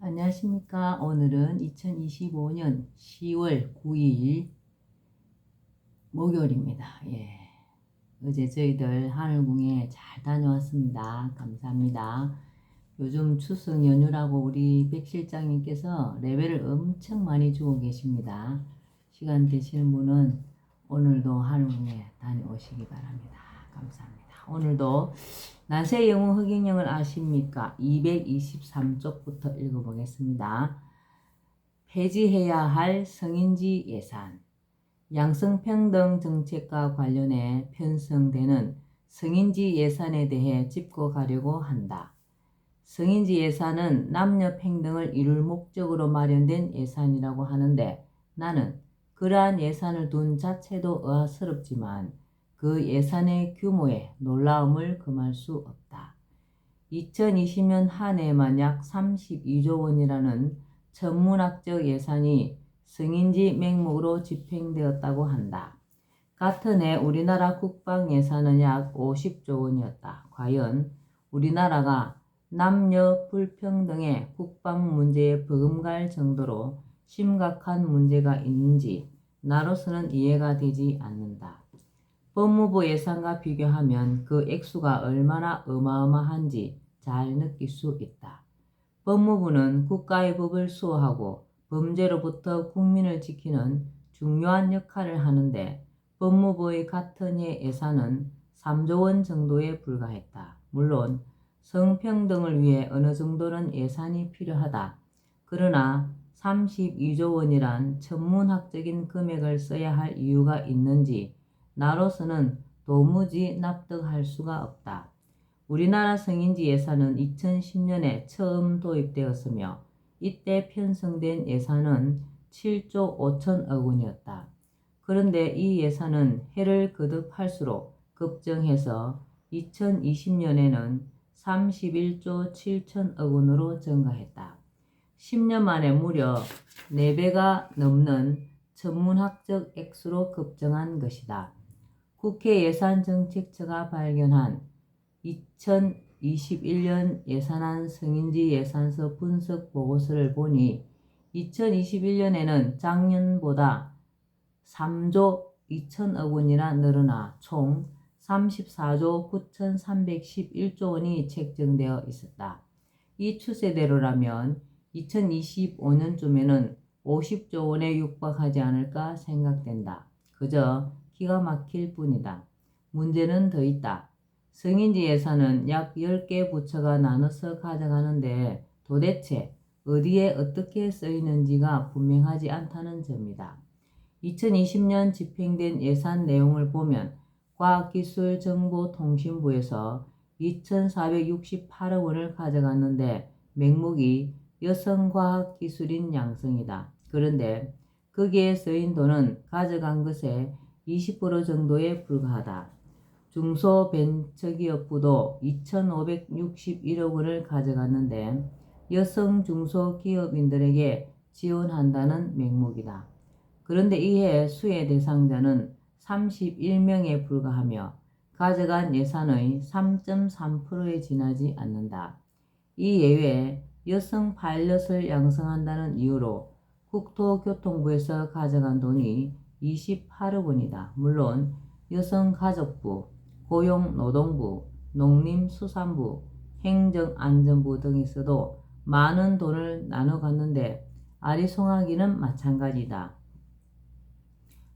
안녕하십니까. 오늘은 2025년 10월 9일 목요일입니다. 어제 저희들 하늘궁에 잘 다녀왔습니다. 감사합니다. 요즘 추석 연휴라고 우리 백 실장님께서 레벨을 엄청 많이 주고 계십니다. 시간 되시는 분은 오늘도 하늘궁에 다녀오시기 바랍니다. 감사합니다. 오늘도 난세 영웅 흑인령을 아십니까? 223쪽부터 읽어보겠습니다. 폐지해야 할 성인지 예산. 양성평등 정책과 관련해 편성되는 성인지 예산에 대해 짚고 가려고 한다. 성인지 예산은 남녀 평등을 이룰 목적으로 마련된 예산이라고 하는데 나는 그러한 예산을 둔 자체도 의아스럽지만 그 예산의 규모에 놀라움을 금할 수 없다. 2020년 한 해에만 약 32조 원이라는 천문학적 예산이 성인지 명목으로 집행되었다고 한다. 같은 해 우리나라 국방 예산은 약 50조 원이었다. 과연 우리나라가 남녀 불평등의 국방 문제에 버금갈 정도로 심각한 문제가 있는지 나로서는 이해가 되지 않는다. 법무부 예산과 비교하면 그 액수가 얼마나 어마어마한지 잘 느낄 수 있다. 법무부는 국가의 법을 수호하고 범죄로부터 국민을 지키는 중요한 역할을 하는데 법무부의 같은 해 예산은 3조 원 정도에 불과했다. 물론 성평등을 위해 어느 정도는 예산이 필요하다. 그러나 32조 원이란 천문학적인 금액을 써야 할 이유가 있는지 나로서는 도무지 납득할 수가 없다. 우리나라 성인지 예산은 2010년에 처음 도입되었으며 이때 편성된 예산은 7조 5천억 원이었다. 그런데 이 예산은 해를 거듭할수록 급증해서 2020년에는 31조 7천억 원으로 증가했다. 10년 만에 무려 4배가 넘는 천문학적 액수로 급증한 것이다. 국회 예산정책처가 발견한 2021년 예산안 성인지 예산서 분석 보고서를 보니 2021년에는 작년보다 3조 2천억 원이나 늘어나 총 34조 9,311조 원이 책정되어 있었다. 이 추세대로라면 2025년쯤에는 50조 원에 육박하지 않을까 생각된다. 그저 기가 막힐 뿐이다. 문제는 더 있다. 성인지 예산은 약 10개 부처가 나눠서 가져가는데 도대체 어디에 어떻게 쓰이는지가 분명하지 않다는 점이다. 2020년 집행된 예산 내용을 보면 과학기술정보통신부에서 2,468억 원을 가져갔는데 명목이 여성과학기술인 양성이다. 그런데 거기에 쓰인 돈은 가져간 것의 20% 정도에 불과하다. 중소벤처기업부도 2,561억 원을 가져갔는데 여성 중소기업인들에게 지원한다는 명목이다. 그런데 이해 수혜 대상자는 31명에 불과하며 가져간 예산의 3.3%에 지나지 않는다. 이 예외에 여성 파일럿을 양성한다는 이유로 국토교통부에서 가져간 돈이 28억 원이다. 물론 여성가족부, 고용노동부, 농림수산부, 행정안전부 등에서도 많은 돈을 나눠 갔는데 아리송하기는 마찬가지다.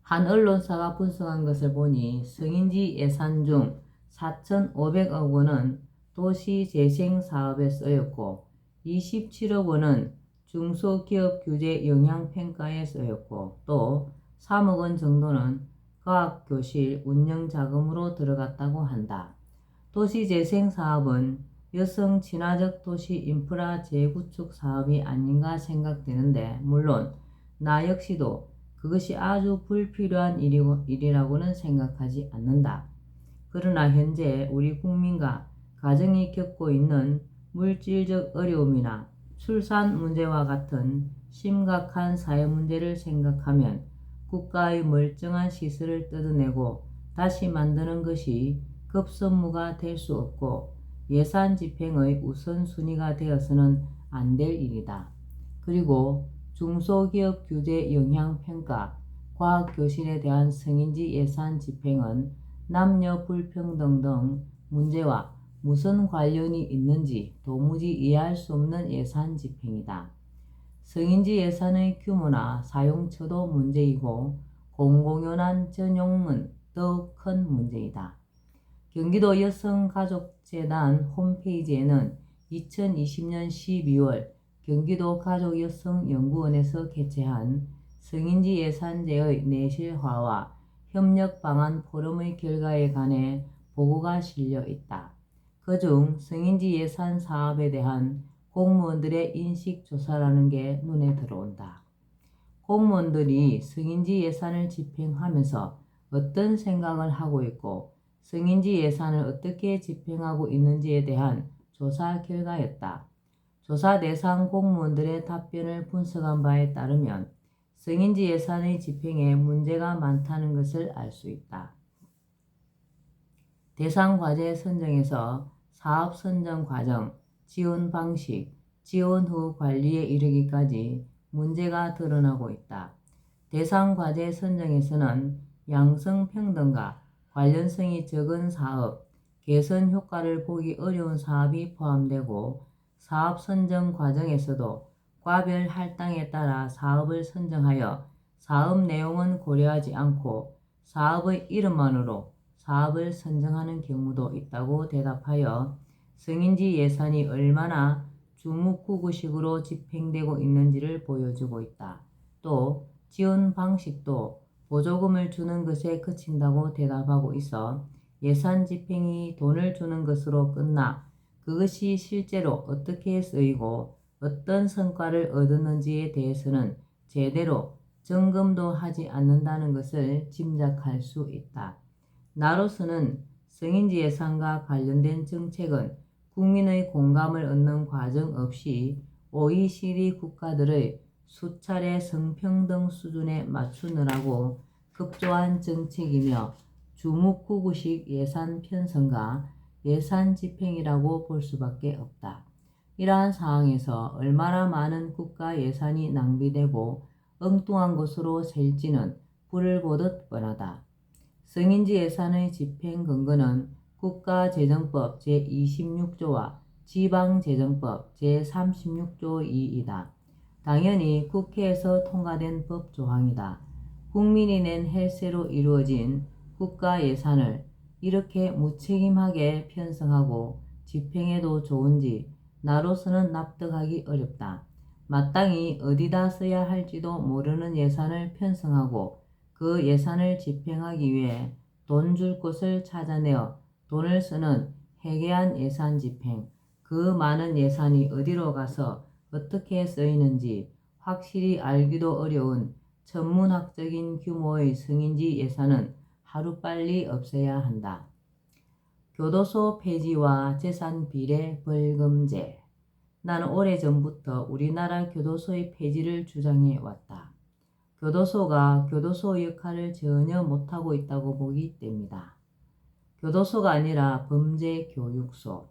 한 언론사가 분석한 것을 보니 성인지 예산 중 4,500억 원은 도시재생사업에 쓰였고 27억 원은 중소기업 규제 영향평가에 쓰였고 또 3억 원 정도는 과학교실 운영자금으로 들어갔다고 한다. 도시재생사업은 여성 친화적 도시 인프라 재구축 사업이 아닌가 생각되는데 물론 나 역시도 그것이 아주 불필요한 일이라고는 생각하지 않는다. 그러나 현재 우리 국민과 가정이 겪고 있는 물질적 어려움이나 출산 문제와 같은 심각한 사회 문제를 생각하면 국가의 멀쩡한 시설을 뜯어내고 다시 만드는 것이 급선무가 될 수 없고 예산 집행의 우선순위가 되어서는 안 될 일이다. 그리고 중소기업 규제 영향 평가, 과학교실에 대한 성인지 예산 집행은 남녀 불평등 등 문제와 무슨 관련이 있는지 도무지 이해할 수 없는 예산 집행이다. 성인지 예산의 규모나 사용처도 문제이고 공공연한 전용은 더욱 큰 문제이다. 경기도 여성가족재단 홈페이지에는 2020년 12월 경기도 가족여성연구원에서 개최한 성인지 예산제의 내실화와 협력 방안 포럼의 결과에 관해 보고가 실려 있다. 그중 성인지 예산 사업에 대한 공무원들의 인식조사라는 게 눈에 들어온다. 공무원들이 성인지 예산을 집행하면서 어떤 생각을 하고 있고 성인지 예산을 어떻게 집행하고 있는지에 대한 조사 결과였다. 조사 대상 공무원들의 답변을 분석한 바에 따르면 성인지 예산의 집행에 문제가 많다는 것을 알 수 있다. 대상 과제 선정에서 사업 선정 과정, 지원 방식, 지원 후 관리에 이르기까지 문제가 드러나고 있다. 대상 과제 선정에서는 양성평등과 관련성이 적은 사업, 개선 효과를 보기 어려운 사업이 포함되고 사업 선정 과정에서도 과별 할당에 따라 사업을 선정하여 사업 내용은 고려하지 않고 사업의 이름만으로 사업을 선정하는 경우도 있다고 대답하여 성인지 예산이 얼마나 주묵구구식으로 집행되고 있는지를 보여주고 있다. 또 지원 방식도 보조금을 주는 것에 그친다고 대답하고 있어 예산 집행이 돈을 주는 것으로 끝나 그것이 실제로 어떻게 쓰이고 어떤 성과를 얻었는지에 대해서는 제대로 점검도 하지 않는다는 것을 짐작할 수 있다. 나로서는 성인지 예산과 관련된 정책은 국민의 공감을 얻는 과정 없이 OECD 국가들의 수차례 성평등 수준에 맞추느라고 급조한 정책이며 주묵구구식 예산 편성과 예산 집행이라고 볼 수밖에 없다. 이러한 상황에서 얼마나 많은 국가 예산이 낭비되고 엉뚱한 것으로 셀지는 불을 보듯 뻔하다. 성인지 예산의 집행 근거는 국가재정법 제26조와 지방재정법 제36조 2이다. 당연히 국회에서 통과된 법 조항이다. 국민이 낸 헬세로 이루어진 국가 예산을 이렇게 무책임하게 편성하고 집행해도 좋은지 나로서는 납득하기 어렵다. 마땅히 어디다 써야 할지도 모르는 예산을 편성하고 그 예산을 집행하기 위해 돈 줄 곳을 찾아내어 돈을 쓰는 해괴한 예산 집행, 그 많은 예산이 어디로 가서 어떻게 쓰이는지 확실히 알기도 어려운 천문학적인 규모의 성인지 예산은 하루빨리 없애야 한다. 교도소 폐지와 재산 비례 벌금제. 나는 오래전부터 우리나라 교도소의 폐지를 주장해 왔다. 교도소가 교도소 역할을 전혀 못하고 있다고 보기 때문이다. 교도소가 아니라 범죄교육소.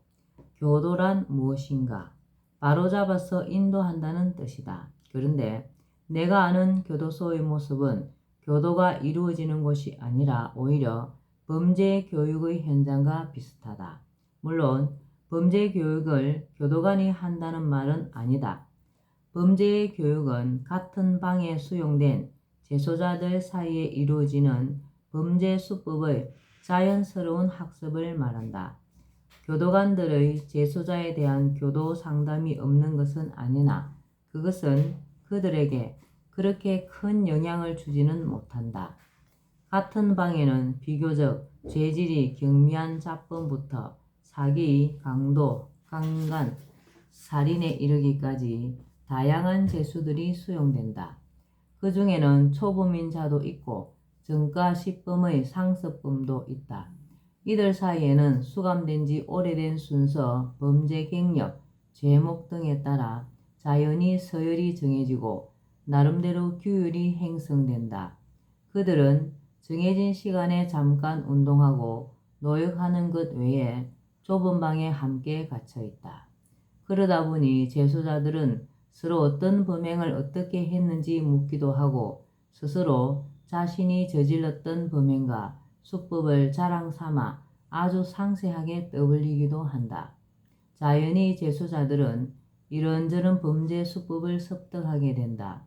교도란 무엇인가? 바로잡아서 인도한다는 뜻이다. 그런데 내가 아는 교도소의 모습은 교도가 이루어지는 곳이 아니라 오히려 범죄교육의 현장과 비슷하다. 물론 범죄교육을 교도관이 한다는 말은 아니다. 범죄의 교육은 같은 방에 수용된 재소자들 사이에 이루어지는 범죄 수법의 자연스러운 학습을 말한다. 교도관들의 재소자에 대한 교도 상담이 없는 것은 아니나 그것은 그들에게 그렇게 큰 영향을 주지는 못한다. 같은 방에는 비교적 죄질이 경미한 잡범부터 사기, 강도, 강간, 살인에 이르기까지 다양한 죄수들이 수용된다. 그 중에는 초범인자도 있고 정가시범의 상습범도 있다. 이들 사이에는 수감된 지 오래된 순서, 범죄 경력, 죄목 등에 따라 자연히 서열이 정해지고 나름대로 규율이 형성된다. 그들은 정해진 시간에 잠깐 운동하고 노역하는 것 외에 좁은 방에 함께 갇혀 있다. 그러다 보니 재소자들은 서로 어떤 범행을 어떻게 했는지 묻기도 하고 스스로 자신이 저질렀던 범행과 수법을 자랑 삼아 아주 상세하게 떠벌리기도 한다. 자연히 재수자들은 이런저런 범죄 수법을 습득하게 된다.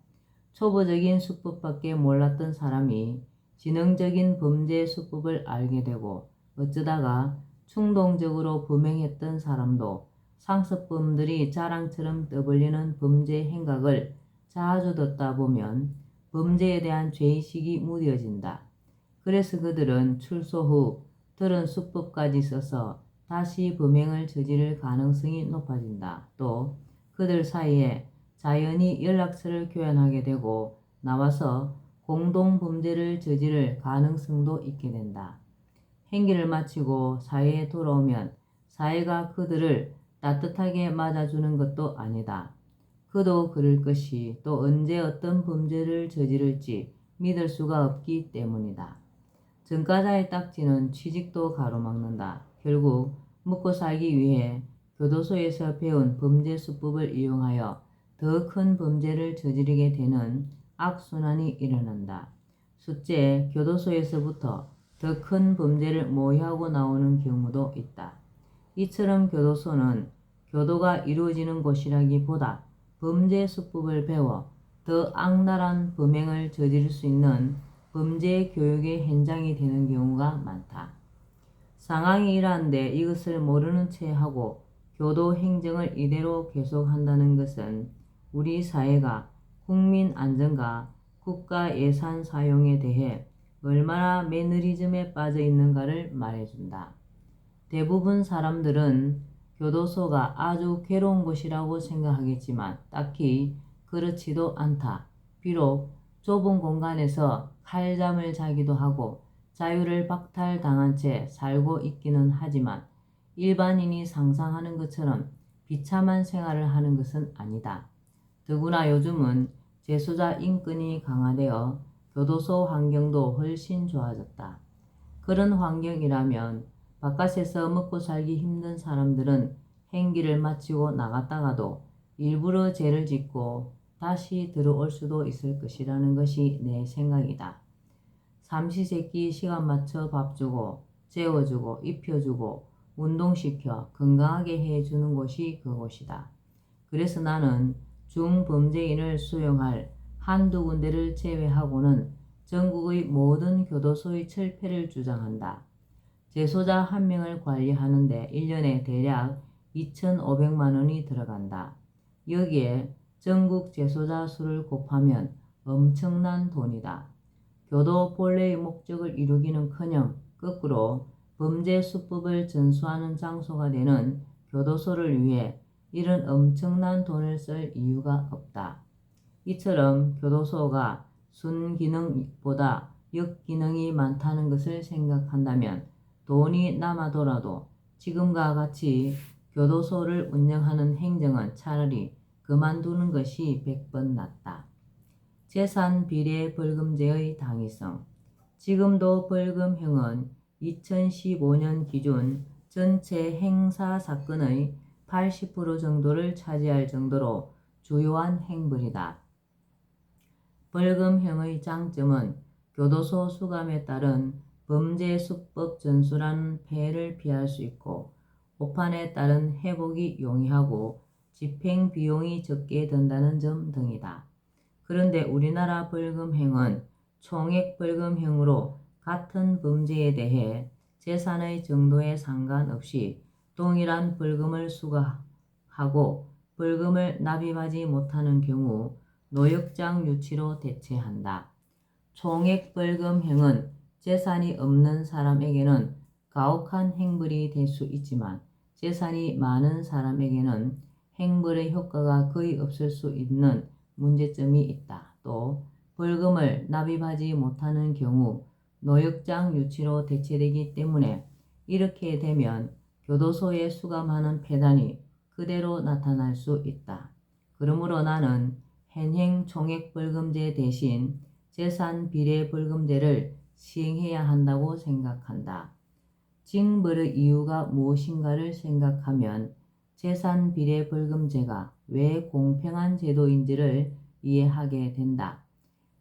초보적인 수법밖에 몰랐던 사람이 지능적인 범죄 수법을 알게 되고 어쩌다가 충동적으로 범행했던 사람도 상습범들이 자랑처럼 떠벌리는 범죄 행각을 자주 듣다 보면 범죄에 대한 죄의식이 무뎌진다. 그래서 그들은 출소 후 들은 수법까지 써서 다시 범행을 저지를 가능성이 높아진다. 또 그들 사이에 자연히 연락처를 교환하게 되고 나와서 공동 범죄를 저지를 가능성도 있게 된다. 행기를 마치고 사회에 돌아오면 사회가 그들을 따뜻하게 맞아주는 것도 아니다. 그도 그럴 것이 또 언제 어떤 범죄를 저지를지 믿을 수가 없기 때문이다. 전과자의 딱지는 취직도 가로막는다. 결국 먹고 살기 위해 교도소에서 배운 범죄 수법을 이용하여 더 큰 범죄를 저지르게 되는 악순환이 일어난다. 숫째 교도소에서부터 더 큰 범죄를 모의하고 나오는 경우도 있다. 이처럼 교도소는 교도가 이루어지는 곳이라기보다 범죄 수법을 배워 더 악랄한 범행을 저지를 수 있는 범죄 교육의 현장이 되는 경우가 많다. 상황이 이러한데 이것을 모르는 채 하고 교도 행정을 이대로 계속한다는 것은 우리 사회가 국민 안전과 국가 예산 사용에 대해 얼마나 매너리즘에 빠져 있는가를 말해준다. 대부분 사람들은 교도소가 아주 괴로운 곳이라고 생각하겠지만 딱히 그렇지도 않다. 비록 좁은 공간에서 칼잠을 자기도 하고 자유를 박탈당한 채 살고 있기는 하지만 일반인이 상상하는 것처럼 비참한 생활을 하는 것은 아니다. 더구나 요즘은 재수자 인권이 강화되어 교도소 환경도 훨씬 좋아졌다. 그런 환경이라면 바깥에서 먹고 살기 힘든 사람들은 행기를 마치고 나갔다가도 일부러 죄를 짓고 다시 들어올 수도 있을 것이라는 것이 내 생각이다. 삼시세끼 시간 맞춰 밥 주고 재워주고 입혀주고 운동시켜 건강하게 해주는 곳이 그곳이다. 그래서 나는 중범죄인을 수용할 한두 군데를 제외하고는 전국의 모든 교도소의 철폐를 주장한다. 재소자 한 명을 관리하는데 1년에 대략 2,500만 원이 들어간다. 여기에 전국 재소자 수를 곱하면 엄청난 돈이다. 교도 본래의 목적을 이루기는커녕 거꾸로 범죄 수법을 전수하는 장소가 되는 교도소를 위해 이런 엄청난 돈을 쓸 이유가 없다. 이처럼 교도소가 순기능보다 역기능이 많다는 것을 생각한다면 돈이 남아돌아도 지금과 같이 교도소를 운영하는 행정은 차라리 그만두는 것이 100번 낫다. 재산 비례 벌금제의 당위성. 지금도 벌금형은 2015년 기준 전체 행사 사건의 80% 정도를 차지할 정도로 주요한 행벌이다. 벌금형의 장점은 교도소 수감에 따른 범죄 수법 전수라는 폐해를 피할 수 있고 오판에 따른 회복이 용이하고 집행 비용이 적게 든다는 점 등이다. 그런데 우리나라 벌금형은 총액 벌금형으로 같은 범죄에 대해 재산의 정도에 상관없이 동일한 벌금을 수과하고 벌금을 납입하지 못하는 경우 노역장 유치로 대체한다. 총액 벌금형은 재산이 없는 사람에게는 가혹한 행벌이 될 수 있지만 재산이 많은 사람에게는 행벌의 효과가 거의 없을 수 있는 문제점이 있다. 또 벌금을 납입하지 못하는 경우 노역장 유치로 대체되기 때문에 이렇게 되면 교도소에 수감하는 폐단이 그대로 나타날 수 있다. 그러므로 나는 현행 총액벌금제 대신 재산 비례 벌금제를 시행해야 한다고 생각한다. 징벌의 이유가 무엇인가를 생각하면 재산 비례 벌금제가 왜 공평한 제도인지를 이해하게 된다.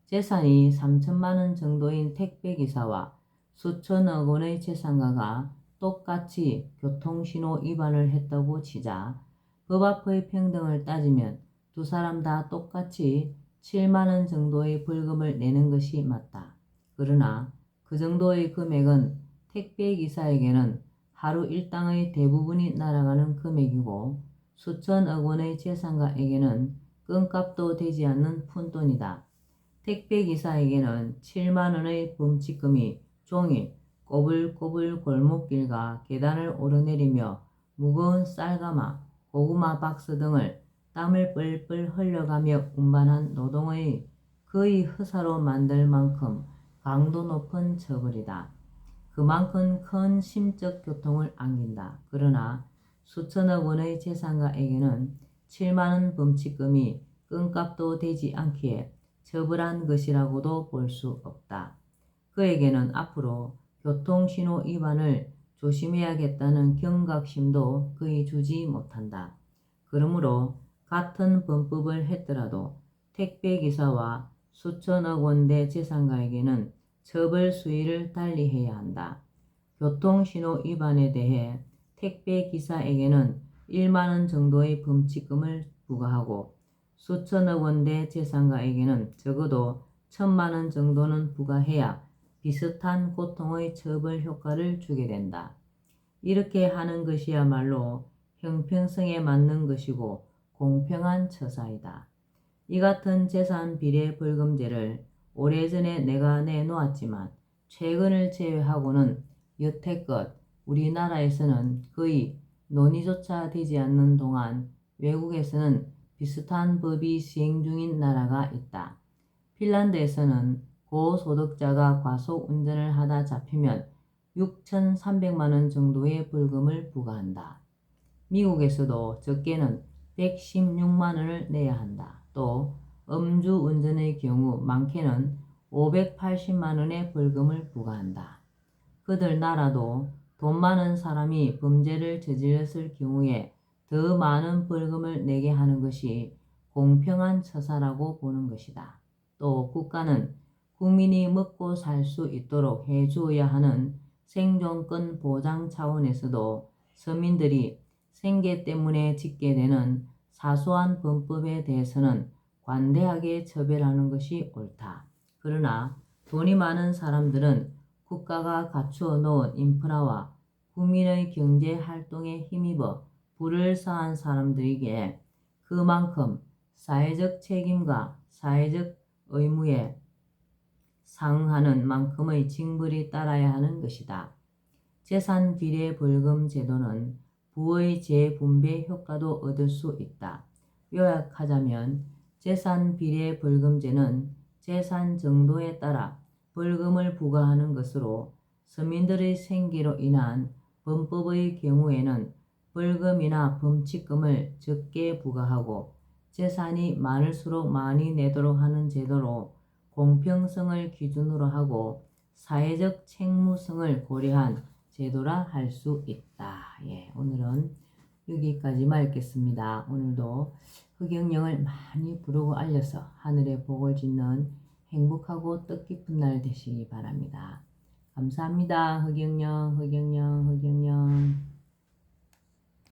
재산이 3천만 원 정도인 택배기사와 수천억 원의 재산가가 똑같이 교통신호 위반을 했다고 치자 법 앞의 평등을 따지면 두 사람 다 똑같이 7만 원 정도의 벌금을 내는 것이 맞다. 그러나 그 정도의 금액은 택배기사에게는 하루 일당의 대부분이 날아가는 금액이고 수천억 원의 재산가에게는 끈값도 되지 않는 푼돈이다. 택배기사에게는 7만 원의 범칙금이 종일 꼬불꼬불 골목길과 계단을 오르내리며 무거운 쌀가마, 고구마 박스 등을 땀을 뻘뻘 흘려가며 운반한 노동의 거의 허사로 만들 만큼 강도 높은 처벌이다. 그만큼 큰 심적 고통을 안긴다. 그러나 수천억 원의 재산가에게는 7만 원 범칙금이 끈값도 되지 않기에 처벌한 것이라고도 볼 수 없다. 그에게는 앞으로 교통신호 위반을 조심해야겠다는 경각심도 거의 주지 못한다. 그러므로 같은 범법을 했더라도 택배기사와 수천억 원대 재산가에게는 처벌 수위를 달리해야 한다. 교통신호 위반에 대해 택배기사에게는 1만 원 정도의 범칙금을 부과하고 수천억 원대 재산가에게는 적어도 1,000만 원 정도는 부과해야 비슷한 고통의 처벌 효과를 주게 된다. 이렇게 하는 것이야말로 형평성에 맞는 것이고 공평한 처사이다. 이 같은 재산 비례 벌금제를 오래전에 내가 내놓았지만 최근을 제외하고는 여태껏 우리나라에서는 거의 논의조차 되지 않는 동안 외국에서는 비슷한 법이 시행 중인 나라가 있다. 핀란드에서는 고소득자가 과속 운전을 하다 잡히면 6,300만 원 정도의 벌금을 부과한다. 미국에서도 적게는 116만 원을 내야 한다. 또 음주 운전의 경우 많게는 580만 원의 벌금을 부과한다. 그들 나라도 돈 많은 사람이 범죄를 저질렀을 경우에 더 많은 벌금을 내게 하는 것이 공평한 처사라고 보는 것이다. 또 국가는 국민이 먹고 살 수 있도록 해주어야 하는 생존권 보장 차원에서도 서민들이 생계 때문에 짓게 되는 사소한 범법에 대해서는 관대하게 처벌하는 것이 옳다. 그러나 돈이 많은 사람들은 국가가 갖추어 놓은 인프라와 국민의 경제 활동에 힘입어 불을 사한 사람들에게 그만큼 사회적 책임과 사회적 의무에 상응하는 만큼의 징벌이 따라야 하는 것이다. 재산 비례 벌금 제도는 부의 재분배 효과도 얻을 수 있다. 요약하자면 재산 비례 벌금제는 재산 정도에 따라 벌금을 부과하는 것으로 서민들의 생계로 인한 범법의 경우에는 벌금이나 범칙금을 적게 부과하고 재산이 많을수록 많이 내도록 하는 제도로 공평성을 기준으로 하고 사회적 책무성을 고려한 제도라 할 수 있다. 오늘은 여기까지만 읽겠습니다. 오늘도 흑영령을 많이 부르고 알려서 하늘의 복을 짓는 행복하고 뜻깊은 날 되시기 바랍니다. 감사합니다. 흑영령, 흑영령, 흑영령.